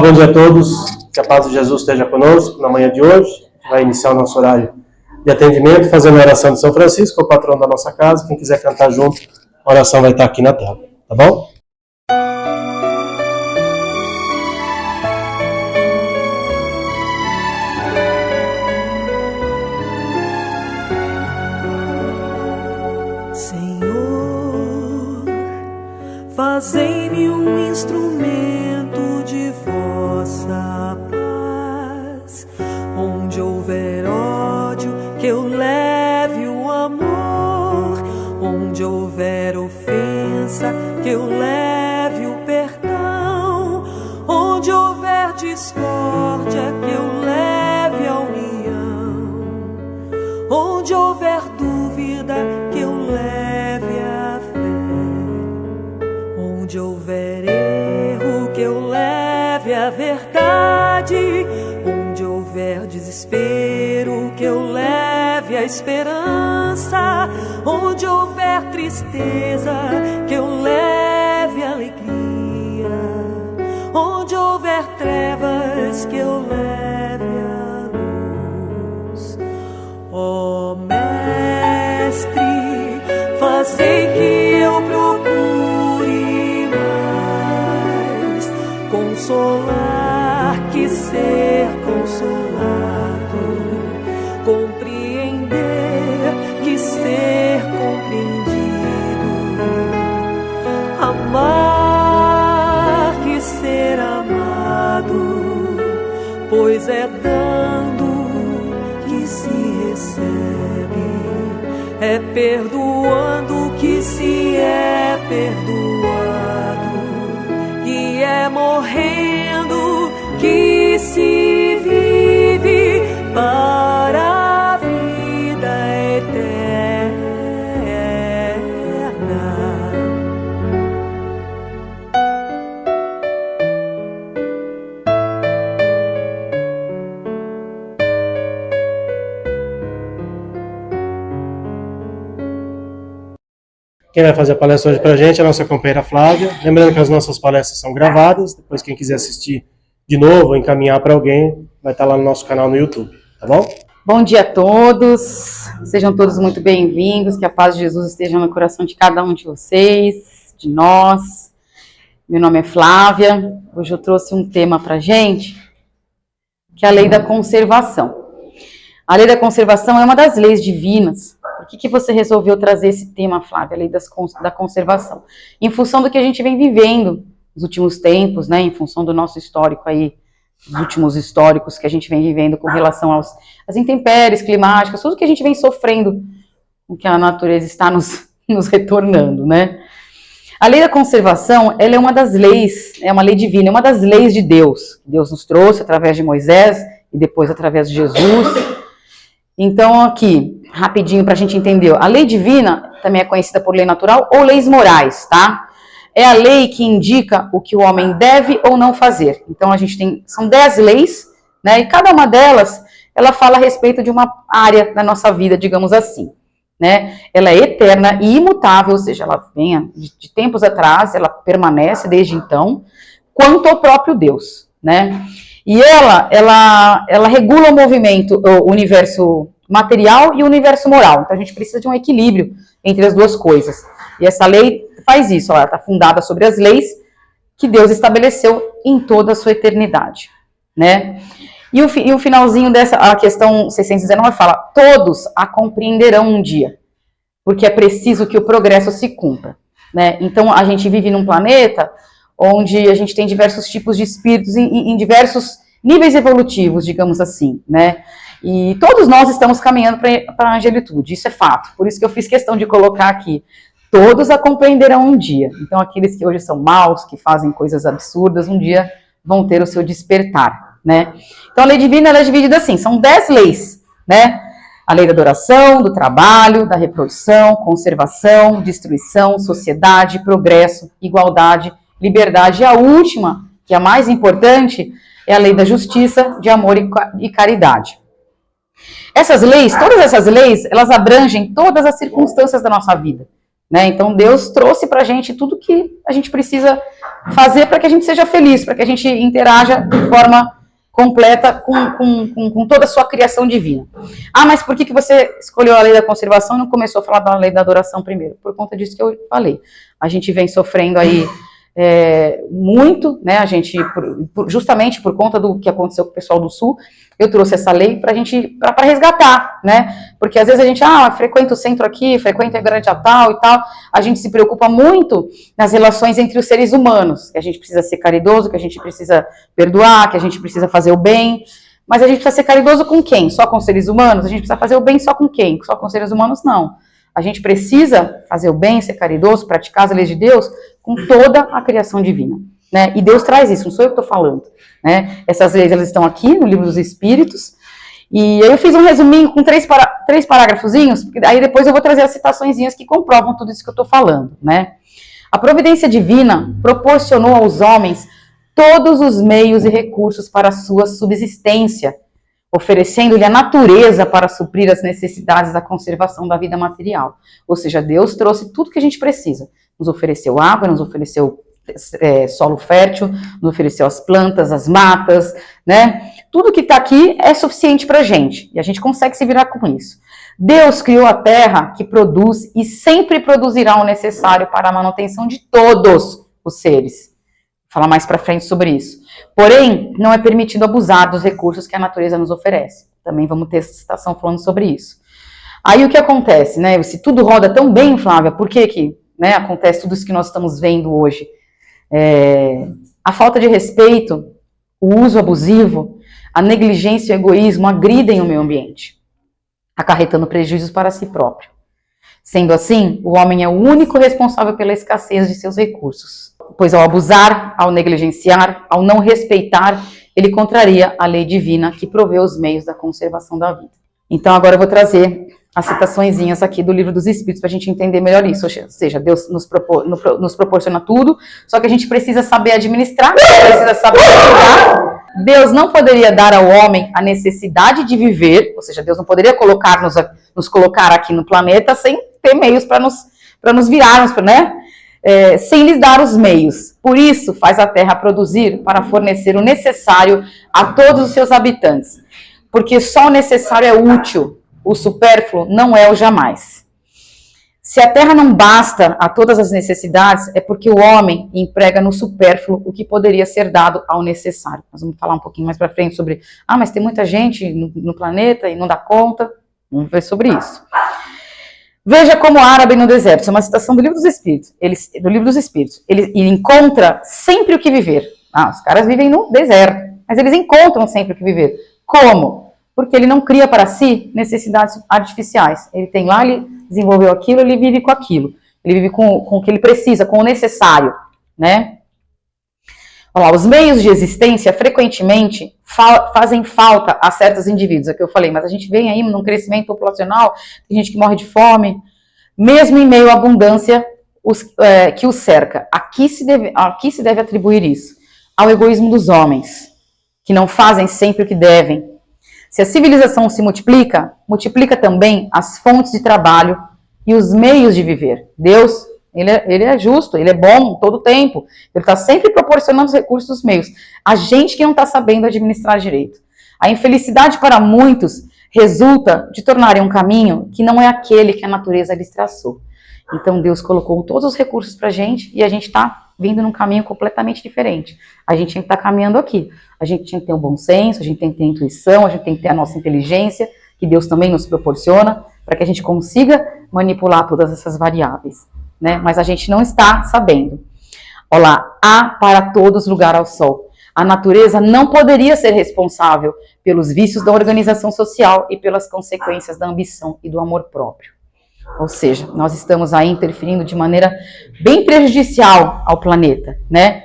bom dia a todos. Que a paz de Jesus esteja conosco na manhã de hoje. Vai iniciar o nosso horário de atendimento, fazendo a oração de São Francisco, o patrão da nossa casa. Quem quiser cantar junto, a oração vai estar aqui na tela, tá bom? Senhor, fazei-me um instrumento de vossa paz. Onde houver ódio, que eu leve o amor. Onde houver ofensa, que eu leve o perdão. Onde houver discórdia, que eu leve a união. Onde houver dúvida, que eu leve a fé. Onde houver erro, que eu leve a verdade. Onde houver desespero, que eu leve a esperança. Onde houver tristeza, que eu leve a alegria. Onde houver trevas, que eu leve a luz. Ó Mestre, fazei que eu procure mais consolar que ser consolado, compreender que ser compreendido, amar que ser amado, pois é dando que se recebe, é perdoando que se é perdoado, e é morrendo que se vive para a vida eterna. Quem vai fazer a palestra hoje pra gente é a nossa companheira Flávia. Lembrando que as nossas palestras são gravadas, depois quem quiser assistir de novo ou encaminhar para alguém, vai estar lá no nosso canal no YouTube, tá bom? Bom dia a todos, sejam todos muito bem-vindos, que a paz de Jesus esteja no coração de cada um de vocês, de nós. Meu nome é Flávia, hoje eu trouxe um tema pra gente, que é a lei da conservação. A lei da conservação é uma das leis divinas. Por que você resolveu trazer esse tema, Flávia, a lei da conservação? Em função do que a gente vem vivendo nos últimos tempos, né, em função do nosso histórico aí, os últimos históricos que a gente vem vivendo com relação às intempéries climáticas, tudo que a gente vem sofrendo, o que a natureza está nos retornando, né? A lei da conservação, ela é uma das leis, é uma lei divina, é uma das leis de Deus. Deus nos trouxe através de Moisés e depois através de Jesus. Então, aqui, rapidinho para a gente entender, a lei divina também é conhecida por lei natural ou leis morais, tá? É a lei que indica o que o homem deve ou não fazer. Então, a gente tem, são 10 leis, né? E cada uma delas, ela fala a respeito de uma área da nossa vida, digamos assim, né? Ela é eterna e imutável, ou seja, ela vem de tempos atrás, ela permanece desde então, quanto ao próprio Deus, né? E ela regula o movimento, o universo material e o universo moral. Então a gente precisa de um equilíbrio entre as duas coisas. E essa lei faz isso, ela está fundada sobre as leis que Deus estabeleceu em toda a sua eternidade, né? E o finalzinho dessa, a questão 619 fala, todos a compreenderão um dia, porque é preciso que o progresso se cumpra, né? Então a gente vive num planeta onde a gente tem diversos tipos de espíritos em diversos níveis evolutivos, digamos assim, né? E todos nós estamos caminhando para a angelitude, isso é fato. Por isso que eu fiz questão de colocar aqui, todos a compreenderão um dia. Então aqueles que hoje são maus, que fazem coisas absurdas, um dia vão ter o seu despertar, né? Então a lei divina, ela é dividida assim, são 10 leis, né? A lei da adoração, do trabalho, da reprodução, conservação, destruição, sociedade, progresso, igualdade, liberdade. E a última, que é a mais importante, é a lei da justiça, de amor e caridade. Essas leis, todas essas leis, elas abrangem todas as circunstâncias da nossa vida, né? Então Deus trouxe para a gente tudo que a gente precisa fazer para que a gente seja feliz, para que a gente interaja de forma completa com toda a sua criação divina. Ah, mas por que você escolheu a lei da conservação e não começou a falar da lei da adoração primeiro? Por conta disso que eu falei. A gente vem sofrendo aí muito, né? A gente, justamente por conta do que aconteceu com o pessoal do Sul, eu trouxe essa lei para resgatar, né? Porque às vezes a gente, frequenta o centro aqui, frequenta a igreja tal e tal, a gente se preocupa muito nas relações entre os seres humanos, que a gente precisa ser caridoso, que a gente precisa perdoar, que a gente precisa fazer o bem, mas a gente precisa ser caridoso com quem? Só com os seres humanos? A gente precisa fazer o bem só com quem? Só com os seres humanos? Não. A gente precisa fazer o bem, ser caridoso, praticar as leis de Deus com toda a criação divina, né? E Deus traz isso, não sou eu que estou falando, né? Essas leis, elas estão aqui no Livro dos Espíritos, e aí eu fiz um resuminho com três parágrafozinhos, aí depois eu vou trazer as citaçõezinhas que comprovam tudo isso que eu estou falando, né? A providência divina proporcionou aos homens todos os meios e recursos para a sua subsistência, oferecendo-lhe a natureza para suprir as necessidades da conservação da vida material. Ou seja, Deus trouxe tudo que a gente precisa. Nos ofereceu água, nos ofereceu solo fértil, nos ofereceu as plantas, as matas, né? Tudo que está aqui é suficiente para a gente, e a gente consegue se virar com isso. Deus criou a terra que produz e sempre produzirá o necessário para a manutenção de todos os seres. Vou falar mais para frente sobre isso. Porém, não é permitido abusar dos recursos que a natureza nos oferece. Também vamos ter essa citação falando sobre isso. Aí o que acontece, né? Se tudo roda tão bem, Flávia, por que né, acontece tudo isso que nós estamos vendo hoje? A falta de respeito, o uso abusivo, a negligência e o egoísmo agridem o meio ambiente, acarretando prejuízos para si próprio. Sendo assim, o homem é o único responsável pela escassez de seus recursos, pois ao abusar, ao negligenciar, ao não respeitar, ele contraria a lei divina que provê os meios da conservação da vida. Então agora eu vou trazer as citaçõezinhas aqui do Livro dos Espíritos para a gente entender melhor isso. Ou seja, Deus nos proporciona tudo, só que a gente precisa saber administrar, precisa saber cuidar. Deus não poderia dar ao homem a necessidade de viver, ou seja, Deus não poderia nos colocar aqui no planeta sem ter meios para nos virarmos, né? Sem lhes dar os meios. Por isso, faz a terra produzir para fornecer o necessário a todos os seus habitantes. Porque só o necessário é útil, o supérfluo não é o jamais. Se a terra não basta a todas as necessidades, é porque o homem emprega no supérfluo o que poderia ser dado ao necessário. Nós vamos falar um pouquinho mais para frente sobre, mas tem muita gente no planeta e não dá conta. Vamos ver sobre isso. Veja como o árabe no deserto, isso é uma citação do Livro dos Espíritos. Ele encontra sempre o que viver. Os caras vivem no deserto, mas eles encontram sempre o que viver. Como? Porque ele não cria para si necessidades artificiais. Ele tem lá, ele desenvolveu aquilo, ele vive com aquilo. Ele vive com o que ele precisa, com o necessário, né? Olha lá, os meios de existência frequentemente fazem falta a certos indivíduos, é o que eu falei, mas a gente vem aí num crescimento populacional, tem gente que morre de fome, mesmo em meio à abundância que os cerca. A que se deve atribuir isso? Ao egoísmo dos homens, que não fazem sempre o que devem. Se a civilização se multiplica, multiplica também as fontes de trabalho e os meios de viver. Deus, ele é justo, ele é bom todo o tempo. Ele está sempre proporcionando os recursos e os meios. A gente que não está sabendo administrar direito. A infelicidade para muitos resulta de tornarem um caminho que não é aquele que a natureza lhes traçou. Então Deus colocou todos os recursos para a gente e a gente está vindo num caminho completamente diferente. A gente tem que estar caminhando aqui. A gente tem que ter um bom senso, a gente tem que ter intuição, a gente tem que ter a nossa inteligência, que Deus também nos proporciona, para que a gente consiga manipular todas essas variáveis, né? Mas a gente não está sabendo. Olha lá, há para todos lugar ao sol. A natureza não poderia ser responsável pelos vícios da organização social e pelas consequências da ambição e do amor próprio. Ou seja, nós estamos aí interferindo de maneira bem prejudicial ao planeta, né?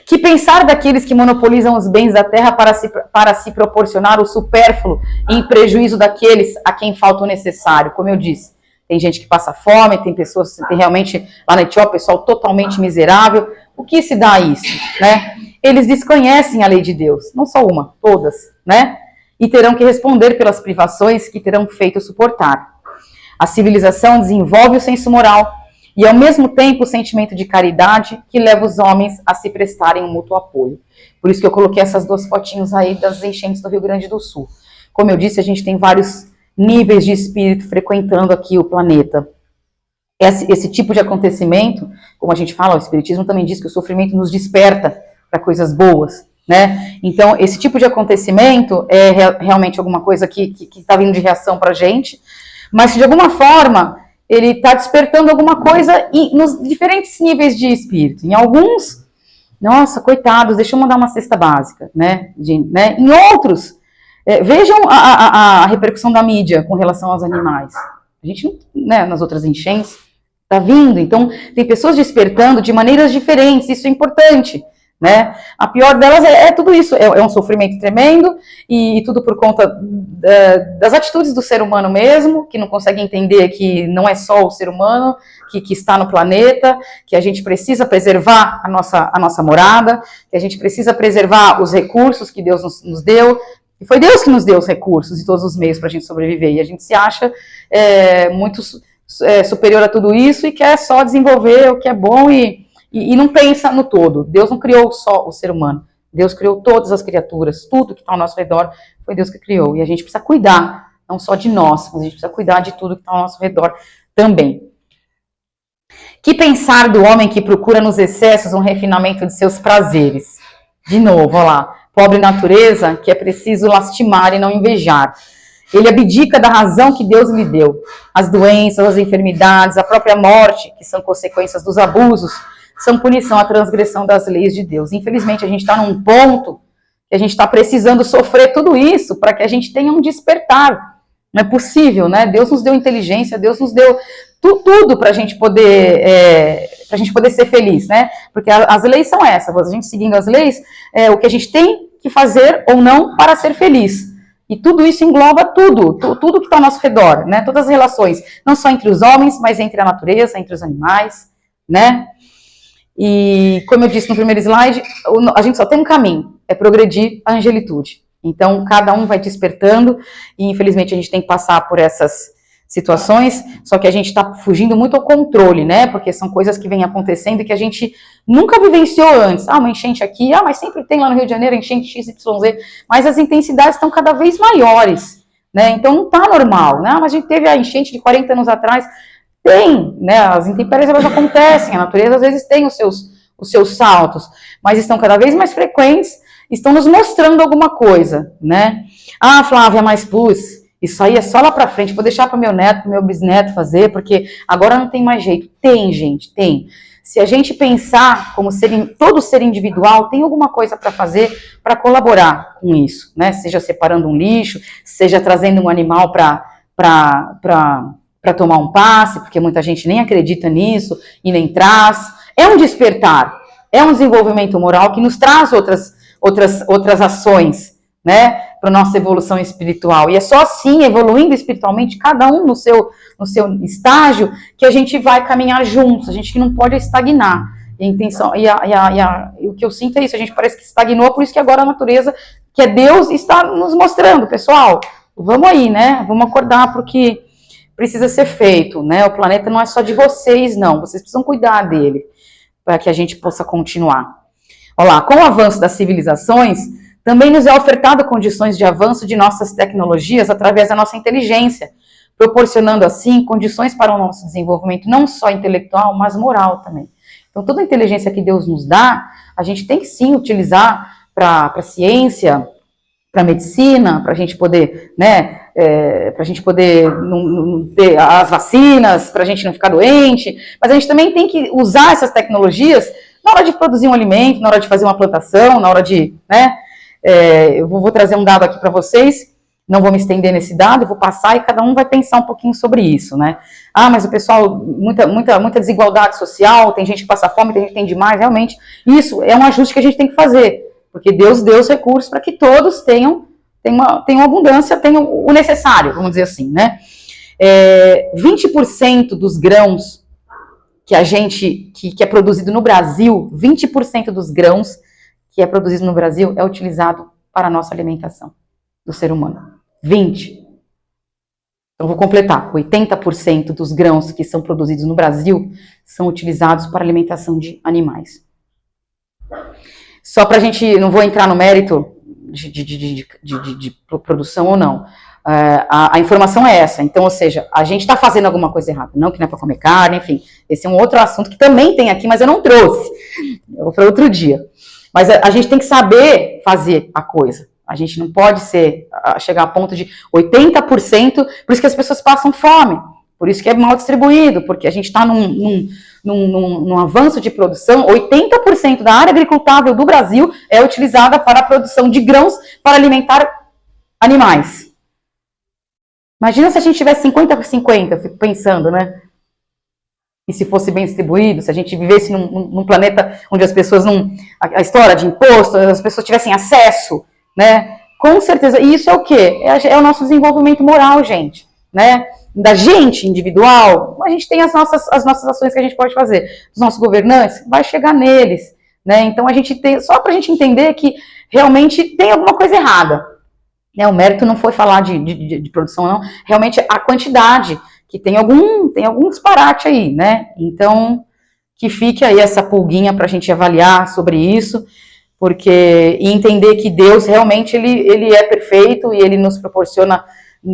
Que pensar daqueles que monopolizam os bens da terra para se proporcionar o supérfluo em prejuízo daqueles a quem falta o necessário? Como eu disse, tem gente que passa fome, tem pessoas, tem realmente lá na Etiópia, pessoal totalmente miserável. O que se dá a isso, né? Eles desconhecem a lei de Deus, não só uma, todas, né? E terão que responder pelas privações que terão feito suportar. A civilização desenvolve o senso moral e ao mesmo tempo o sentimento de caridade que leva os homens a se prestarem um mútuo apoio. Por isso que eu coloquei essas duas fotinhos aí das enchentes do Rio Grande do Sul. Como eu disse, a gente tem vários níveis de espírito frequentando aqui o planeta. Esse tipo de acontecimento, como a gente fala, o Espiritismo também diz que o sofrimento nos desperta para coisas boas, né? Então, esse tipo de acontecimento é realmente alguma coisa que está vindo de reação para a gente, mas de alguma forma ele está despertando alguma coisa nos diferentes níveis de espírito. Em alguns, nossa, coitados, deixa eu mandar uma cesta básica, né? Em outros, vejam a repercussão da mídia com relação aos animais. A gente, né, nas outras enchentes, está vindo. Então, tem pessoas despertando de maneiras diferentes, isso é importante, né? A pior delas é tudo isso, é um sofrimento tremendo, e tudo por conta das atitudes do ser humano mesmo, que não consegue entender que não é só o ser humano que está no planeta, que a gente precisa preservar a nossa morada, que a gente precisa preservar os recursos que Deus nos deu, e foi Deus que nos deu os recursos e todos os meios para a gente sobreviver, e a gente se acha muito superior a tudo isso e quer só desenvolver o que é bom e não pensa no todo. Deus não criou só o ser humano, Deus criou todas as criaturas, tudo que está ao nosso redor foi Deus que criou, e a gente precisa cuidar, não só de nós, mas a gente precisa cuidar de tudo que está ao nosso redor também. Que pensar do homem que procura nos excessos um refinamento de seus prazeres? De novo, olha lá, pobre natureza que é preciso lastimar e não invejar. Ele abdica da razão que Deus lhe deu. As doenças, as enfermidades, a própria morte, que são consequências dos abusos, são punição à transgressão das leis de Deus. Infelizmente, a gente está num ponto que a gente está precisando sofrer tudo isso para que a gente tenha um despertar. Não é possível, né? Deus nos deu inteligência, Deus nos deu tudo para a gente poder ser feliz, né? Porque as leis são essas, a gente seguindo as leis, o que a gente tem que fazer ou não para ser feliz. E tudo isso engloba tudo que está ao nosso redor, né? Todas as relações, não só entre os homens, mas entre a natureza, entre os animais, né? E, como eu disse no primeiro slide, a gente só tem um caminho, é progredir a angelitude. Então, cada um vai despertando, e infelizmente a gente tem que passar por essas situações, só que a gente está fugindo muito ao controle, né? Porque são coisas que vêm acontecendo e que a gente nunca vivenciou antes. Uma enchente aqui, mas sempre tem lá no Rio de Janeiro enchente XYZ, mas as intensidades estão cada vez maiores, né? Então não está normal, né? Mas a gente teve a enchente de 40 anos atrás, tem, né? As intempéries elas acontecem, a natureza às vezes tem os seus saltos, mas estão cada vez mais frequentes, estão nos mostrando alguma coisa, né? Flávia, mas isso aí é só lá pra frente, vou deixar para meu neto, pro meu bisneto fazer, porque agora não tem mais jeito. Tem, gente, tem. Se a gente pensar como todo ser individual, tem alguma coisa para fazer para colaborar com isso, né? Seja separando um lixo, seja trazendo um animal para tomar um passe, porque muita gente nem acredita nisso e nem traz. É um despertar, é um desenvolvimento moral que nos traz outras ações, né, para a nossa evolução espiritual. E é só assim, evoluindo espiritualmente, cada um no seu estágio, que a gente vai caminhar juntos, a gente não pode estagnar. E a intenção, o que eu sinto é isso, a gente parece que estagnou, por isso que agora a natureza, que é Deus, está nos mostrando, pessoal, vamos aí, né, vamos acordar para o que precisa ser feito, né, o planeta não é só de vocês, não, vocês precisam cuidar dele, para que a gente possa continuar. Olha lá, com o avanço das civilizações, também nos é ofertado condições de avanço de nossas tecnologias através da nossa inteligência, proporcionando assim condições para o nosso desenvolvimento não só intelectual, mas moral também. Então toda a inteligência que Deus nos dá, a gente tem que sim utilizar para a ciência, para a medicina, para a gente poder, né, para a gente poder não ter as vacinas, para a gente não ficar doente, mas a gente também tem que usar essas tecnologias na hora de produzir um alimento, na hora de fazer uma plantação, na hora de, né, eu vou trazer um dado aqui para vocês, não vou me estender nesse dado, eu vou passar e cada um vai pensar um pouquinho sobre isso, né? Mas o pessoal, muita desigualdade social, tem gente que passa fome, tem gente que tem demais, realmente, isso é um ajuste que a gente tem que fazer, porque Deus deu os recursos para que todos tenham abundância, tenham o necessário, vamos dizer assim, né? 20% dos grãos que é produzido no Brasil, 20% dos grãos que é produzido no Brasil é utilizado para a nossa alimentação do ser humano. 20. Então, vou completar. 80% dos grãos que são produzidos no Brasil são utilizados para alimentação de animais. Só para a gente, não vou entrar no mérito de produção ou não. A informação é essa. Então, ou seja, a gente está fazendo alguma coisa errada. Não que não é para comer carne, enfim. Esse é um outro assunto que também tem aqui, mas eu não trouxe. Eu vou para outro dia. Mas a gente tem que saber fazer a coisa. A gente não pode chegar a ponto de 80%, por isso que as pessoas passam fome, por isso que é mal distribuído, porque a gente está num avanço de produção. 80% da área agricultável do Brasil é utilizada para a produção de grãos para alimentar animais. Imagina se a gente tivesse 50 por 50, eu fico pensando, né? E se fosse bem distribuído, se a gente vivesse num planeta onde as pessoas não... A história de imposto, as pessoas tivessem acesso, né? Com certeza. E isso é o quê? É o nosso desenvolvimento moral, gente, né? Da gente individual, a gente tem as nossas ações que a gente pode fazer. Os nossos governantes, vai chegar neles, né? Então a gente tem, só para a gente entender que realmente tem alguma coisa errada. Né? O mérito não foi falar de produção, não. Realmente a quantidade, que tem algum disparate aí, né? Então, que fique aí essa pulguinha para a gente avaliar sobre isso. E entender que Deus realmente ele é perfeito e ele nos proporciona,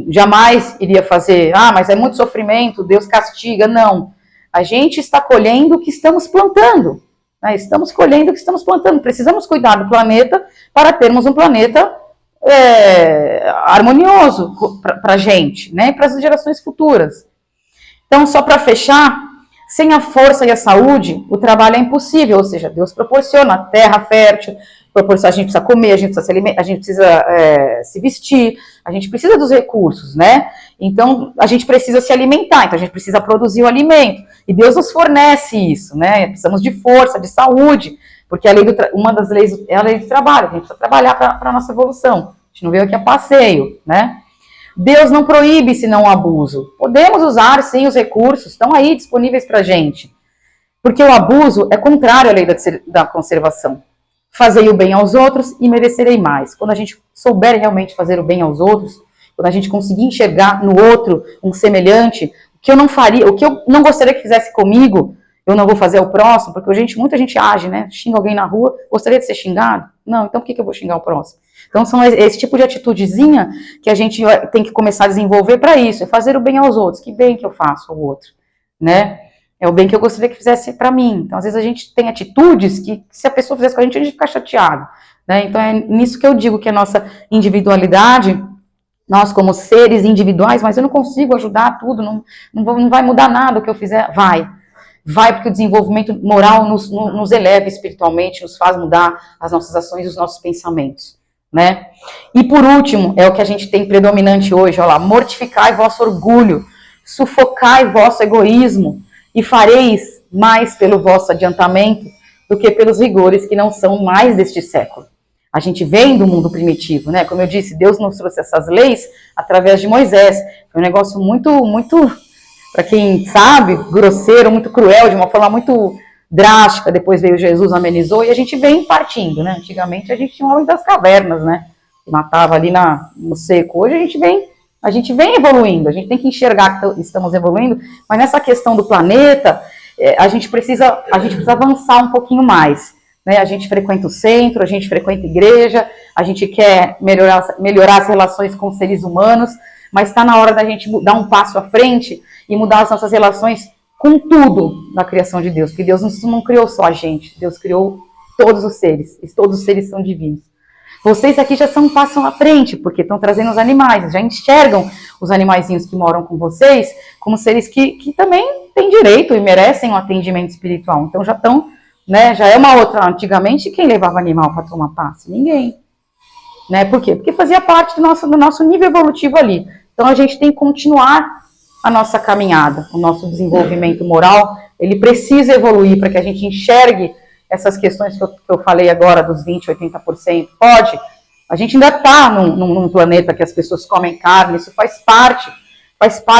jamais iria fazer, mas é muito sofrimento, Deus castiga. Não, a gente está colhendo o que estamos plantando, né? Estamos colhendo o que estamos plantando, precisamos cuidar do planeta para termos um planeta harmonioso para a gente, né? E para as gerações futuras. Então, só para fechar, sem a força e a saúde, o trabalho é impossível, ou seja, Deus proporciona terra fértil, a gente precisa comer, a gente precisa se alimentar, a gente precisa se vestir, a gente precisa dos recursos, né? Então, a gente precisa se alimentar, então a gente precisa produzir o alimento, e Deus nos fornece isso, né? Precisamos de força, de saúde, porque uma das leis é a lei do trabalho, a gente precisa trabalhar para a nossa evolução, a gente não veio aqui a passeio, né? Deus não proíbe senão o abuso. Podemos usar, sim, os recursos, estão aí disponíveis para a gente. Porque o abuso é contrário à lei da conservação. Fazei o bem aos outros e merecerei mais. Quando a gente souber realmente fazer o bem aos outros, quando a gente conseguir enxergar no outro um semelhante, o que eu não faria, o que eu não gostaria que fizesse comigo, eu não vou fazer ao próximo, porque muita gente age, né? Xinga alguém na rua, gostaria de ser xingado? Não, então por que eu vou xingar o próximo? Então, são esse tipo de atitudezinha que a gente tem que começar a desenvolver para isso, é fazer o bem aos outros. Que bem que eu faço ao outro, né? É o bem que eu gostaria que fizesse para mim. Então, às vezes a gente tem atitudes que, se a pessoa fizesse com a gente fica chateado, né? Então, é nisso que eu digo que a nossa individualidade, nós como seres individuais, mas eu não consigo ajudar tudo, não vai mudar nada o que eu fizer. Vai porque o desenvolvimento moral nos eleva espiritualmente, nos faz mudar as nossas ações e os nossos pensamentos. Né? E por último, é o que a gente tem predominante hoje, olha lá, mortificai vosso orgulho, sufocai vosso egoísmo, e fareis mais pelo vosso adiantamento do que pelos rigores que não são mais deste século. A gente vem do mundo primitivo, né? Como eu disse, Deus nos trouxe essas leis através de Moisés. Foi um negócio muito, para quem sabe, grosseiro, muito cruel, de uma forma muito drástica. Depois veio Jesus, amenizou, e a gente vem partindo, né? Antigamente a gente tinha um homem das cavernas, né? Que matava ali no seco. Hoje a gente vem evoluindo, a gente tem que enxergar que estamos evoluindo, mas nessa questão do planeta, a gente precisa avançar um pouquinho mais, né? A gente frequenta o centro, a gente frequenta a igreja, a gente quer melhorar as relações com os seres humanos, mas está na hora da gente dar um passo à frente e mudar as nossas relações com tudo na criação de Deus, porque Deus não criou só a gente, Deus criou todos os seres, e todos os seres são divinos. Vocês aqui já são um passo à frente, porque estão trazendo os animais, já enxergam os animaizinhos que moram com vocês como seres que também têm direito e merecem um atendimento espiritual. Então já estão, né, já é uma outra. Antigamente, quem levava animal para tomar passe? Ninguém. Né? Por quê? Porque fazia parte do nosso nível evolutivo ali. Então a gente tem que continuar a nossa caminhada, o nosso desenvolvimento moral, ele precisa evoluir para que a gente enxergue essas questões que eu falei agora dos 20%, 80%. Pode, a gente ainda está num planeta que as pessoas comem carne, isso faz parte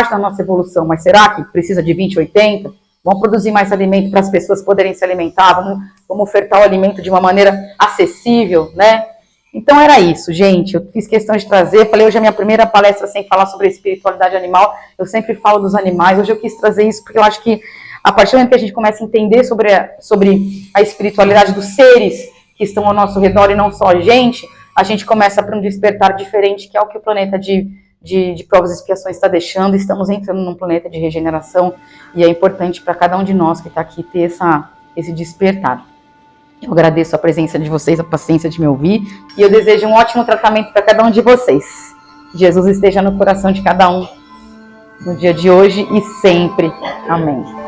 da nossa evolução, mas será que precisa de 20%, 80%? Vamos produzir mais alimento para as pessoas poderem se alimentar, vamos ofertar o alimento de uma maneira acessível, né? Então era isso, gente. Eu fiz questão de trazer. Falei, hoje é a minha primeira palestra sem falar sobre a espiritualidade animal. Eu sempre falo dos animais. Hoje eu quis trazer isso porque eu acho que a partir do momento que a gente começa a entender sobre a espiritualidade dos seres que estão ao nosso redor e não só a gente começa para um despertar diferente, que é o que o planeta de provas e expiações está deixando. Estamos entrando num planeta de regeneração e é importante para cada um de nós que está aqui ter esse despertar. Eu agradeço a presença de vocês, a paciência de me ouvir, e eu desejo um ótimo tratamento para cada um de vocês. Jesus esteja no coração de cada um no dia de hoje e sempre. Amém.